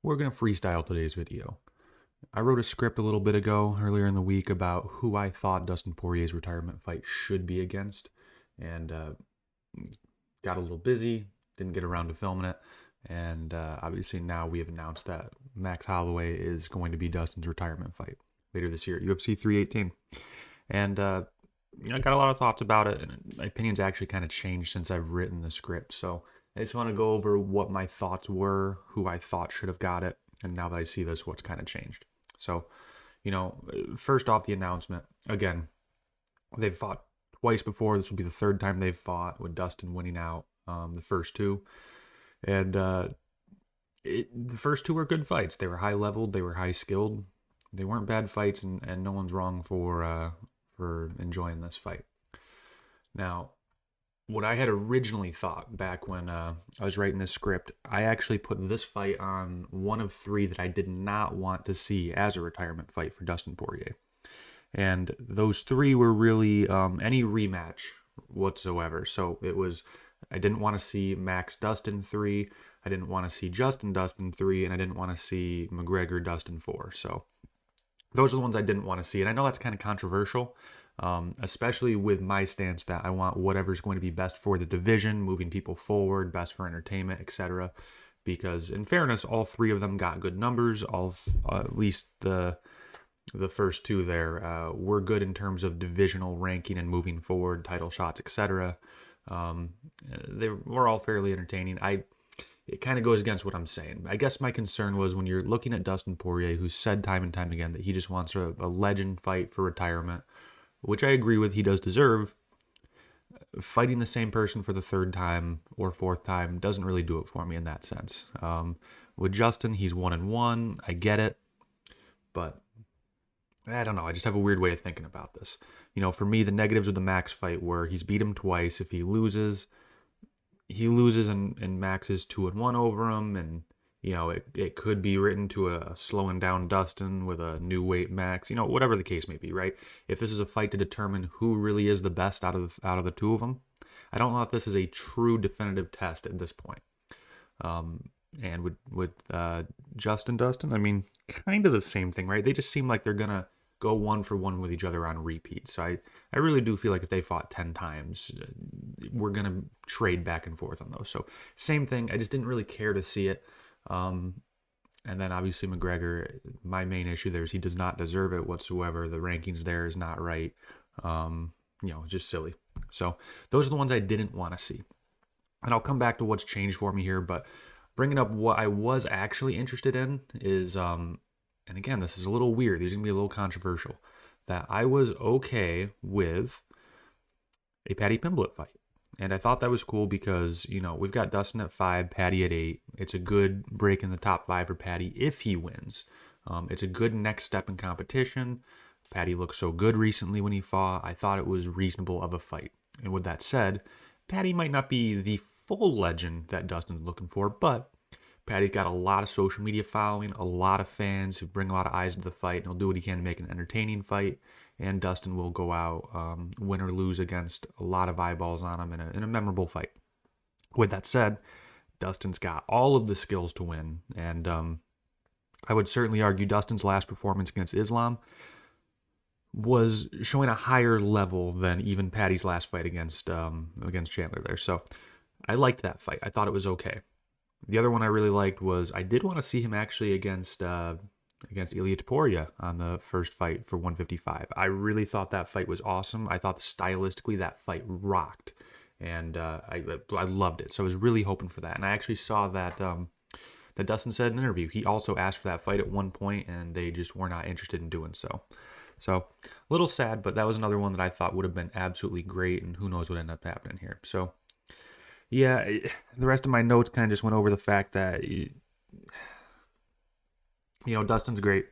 We're going to freestyle today's video. I wrote a script a little bit ago, earlier in the week, about who I thought Dustin Poirier's retirement fight should be against, and got a little busy, didn't get around to filming it, and obviously now we have announced that Max Holloway is going to be Dustin's retirement fight later this year at UFC 318. And I got a lot of thoughts about it, and my opinion's actually kind of changed since I've written the script. So I just want to go over what my thoughts were, who I thought should have got it, and now that I see this, what's kind of changed. So, first off, the announcement. Again, they've fought twice before. This will be the third time they've fought, with Dustin winning out the first two. And the first two were good fights. They were high leveled, they were high skilled. They weren't bad fights, and no one's wrong for enjoying this fight. Now, what I had originally thought back when I was writing this script, I actually put this fight on one of three that I did not want to see as a retirement fight for Dustin Poirier. And those three were really any rematch whatsoever. So it was, I didn't want to see Max Dustin 3, I didn't want to see Justin Dustin 3, and I didn't want to see McGregor Dustin 4. So those are the ones I didn't want to see. And I know that's kind of controversial, especially with my stance that I want whatever's going to be best for the division, moving people forward, best for entertainment, etc. Because in fairness, all three of them got good numbers. At least the first two there were good in terms of divisional ranking and moving forward, title shots, etc. They were all fairly entertaining. It kind of goes against what I'm saying. I guess my concern was when you're looking at Dustin Poirier, who's said time and time again that he just wants a legend fight for retirement, which I agree with, he does deserve. Fighting the same person for the third time or fourth time doesn't really do it for me in that sense. With Justin, he's 1-1. I get it, but I don't know. I just have a weird way of thinking about this. For me, the negatives of the Max fight were he's beat him twice. If he loses, and Max is 2-1 over him, and it could be written to a slowing down Dustin with a new weight Max, whatever the case may be, right? If this is a fight to determine who really is the best out of the two of them, I don't know if this is a true definitive test at this point. And with Justin Dustin, I mean, kind of the same thing, right? They just seem like they're gonna go 1-for-1 with each other on repeat. So I really do feel like if they fought 10 times, we're going to trade back and forth on those. So same thing. I just didn't really care to see it. And then obviously McGregor, my main issue there is he does not deserve it whatsoever. The rankings there is not right. Just silly. So those are the ones I didn't want to see. And I'll come back to what's changed for me here, but bringing up what I was actually interested in is and again, this is a little weird. These are going to be a little controversial. That I was okay with a Paddy Pimblett fight. And I thought that was cool because, we've got Dustin at 5, Paddy at 8. It's a good break in the top 5 for Paddy if he wins. It's a good next step in competition. Paddy looked so good recently when he fought. I thought it was reasonable of a fight. And with that said, Paddy might not be the full legend that Dustin's looking for, but Paddy's got a lot of social media following, a lot of fans who bring a lot of eyes to the fight, and he'll do what he can to make an entertaining fight. And Dustin will go out, win or lose, against a lot of eyeballs on him in a memorable fight. With that said, Dustin's got all of the skills to win, and I would certainly argue Dustin's last performance against Islam was showing a higher level than even Paddy's last fight against Chandler there. So I liked that fight. I thought it was okay. The other one I really liked was I did want to see him actually against Ilia Topuria on the first fight for 155. I really thought that fight was awesome. I thought stylistically that fight rocked, and I loved it. So I was really hoping for that. And I actually saw that that Dustin said in an interview he also asked for that fight at one point, and they just were not interested in doing so. So a little sad, but that was another one that I thought would have been absolutely great, and who knows what ended up happening here. So yeah, the rest of my notes kind of just went over the fact that, Dustin's great.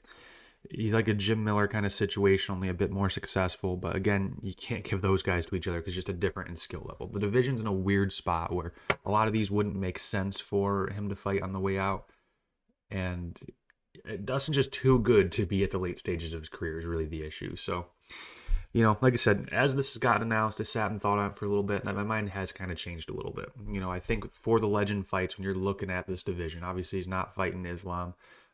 He's like a Jim Miller kind of situation, only a bit more successful. But again, you can't give those guys to each other because just a different in skill level. The division's in a weird spot where a lot of these wouldn't make sense for him to fight on the way out. And Dustin's just too good to be at the late stages of his career is really the issue. So like I said, as this has gotten announced, I sat and thought on it for a little bit, and my mind has kind of changed a little bit. I think for the legend fights, when you're looking at this division, obviously he's not fighting Islam.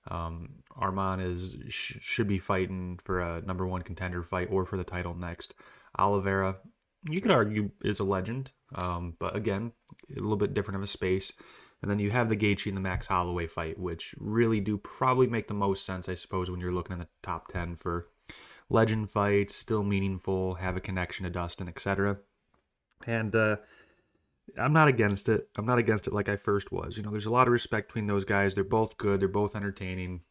Arman should be fighting for a number one contender fight or for the title next. Oliveira, you could argue, is a legend, but again, a little bit different of a space. And then you have the Gaethje and the Max Holloway fight, which really do probably make the most sense, I suppose, when you're looking in the top 10 for legend fights, still meaningful, have a connection to Dustin, etc. And I'm not against it. I'm not against it like I first was. There's a lot of respect between those guys. They're both good. They're both entertaining.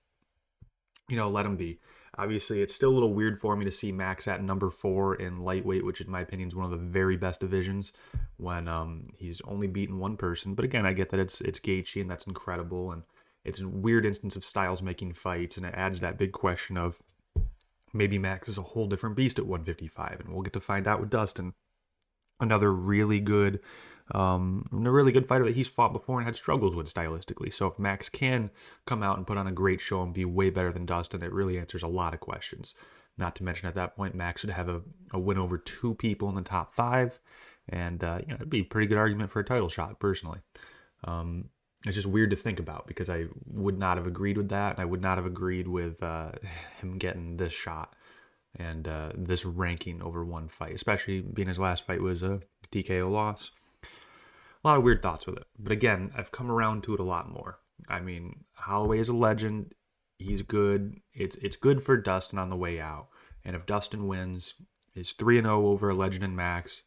Let them be. Obviously, it's still a little weird for me to see Max at number 4 in lightweight, which in my opinion is one of the very best divisions, when he's only beaten one person. But again, I get that it's Gaethje, and that's incredible, and it's a weird instance of styles making fights, and it adds that big question of maybe Max is a whole different beast at 155, and we'll get to find out with Dustin. Another really good fighter that he's fought before and had struggles with stylistically. So if Max can come out and put on a great show and be way better than Dustin, it really answers a lot of questions. Not to mention at that point, Max would have a win over 2 people in the top 5, and it'd be a pretty good argument for a title shot, personally. It's just weird to think about because I would not have agreed with that, and I would not have agreed with him getting this shot and this ranking over one fight, especially being his last fight was a TKO loss. A lot of weird thoughts with it. But again, I've come around to it a lot more. I mean, Holloway is a legend. He's good. It's good for Dustin on the way out. And if Dustin wins, is 3-0 over a legend and Max.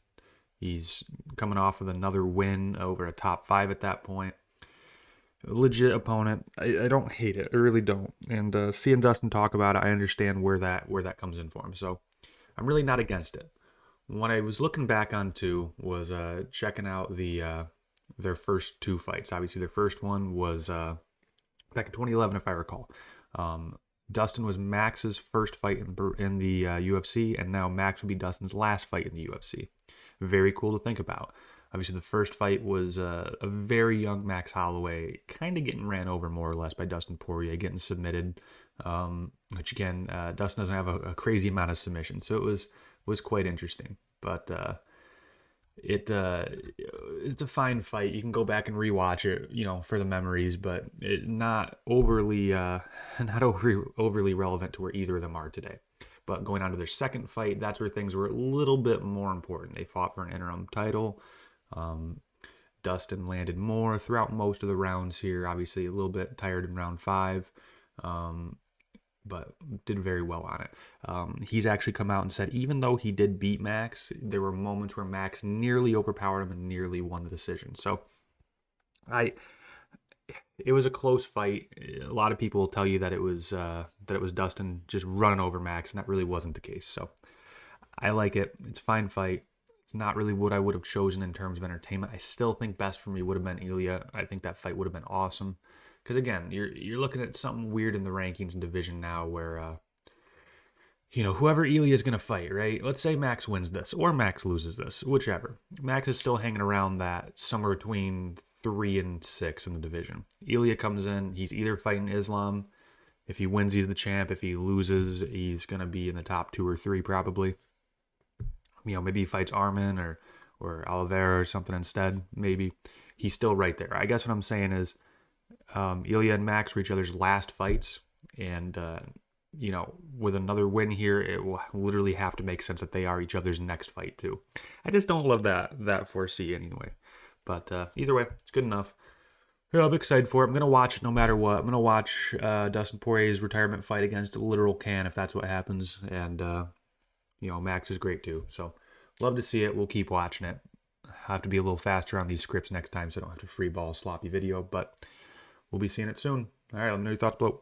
He's coming off with another win over a top 5 at that point. A legit opponent. I don't hate it. I really don't. And seeing Dustin talk about it, I understand where that comes in for him. So I'm really not against it. What I was looking back on too was checking out their first 2 fights. Obviously, their first one was back in 2011, if I recall. Dustin was Max's first fight in the UFC, and now Max would be Dustin's last fight in the UFC. Very cool to think about. Obviously, the first fight was a very young Max Holloway, kind of getting ran over more or less by Dustin Porier, getting submitted. Which again, Dustin doesn't have a crazy amount of submissions, so it was quite interesting. But it's a fine fight. You can go back and rewatch it, for the memories, but not overly relevant to where either of them are today. But going on to their second fight, that's where things were a little bit more important. They fought for an interim title. Dustin landed more throughout most of the rounds here. Obviously, a little bit tired in round 5, but did very well on it. He's actually come out and said even though he did beat Max, there were moments where Max nearly overpowered him and nearly won the decision. So, it was a close fight. A lot of people will tell you that it was Dustin just running over Max, and that really wasn't the case. So, I like it. It's a fine fight. It's not really what I would have chosen in terms of entertainment. I still think best for me would have been Ilya. I think that fight would have been awesome. Because again, you're looking at something weird in the rankings and division now where, whoever Ilya is going to fight, right? Let's say Max wins this or Max loses this, whichever. Max is still hanging around that somewhere between 3 and 6 in the division. Ilya comes in, he's either fighting Islam. If he wins, he's the champ. If he loses, he's going to be in the top 2 or 3 probably. Maybe he fights Arman or Oliveira or something instead. Maybe he's still right there. I guess what I'm saying is Ilya and Max were each other's last fights. And, with another win here, it will literally have to make sense that they are each other's next fight too. I just don't love that foresee anyway. But either way, it's good enough. I'm excited for it. I'm going to watch it no matter what. I'm going to watch Dustin Poirier's retirement fight against a literal can if that's what happens. And, Max is great too. So love to see it. We'll keep watching it. I have to be a little faster on these scripts next time so I don't have to free ball a sloppy video. But we'll be seeing it soon. All right, let me know your thoughts below.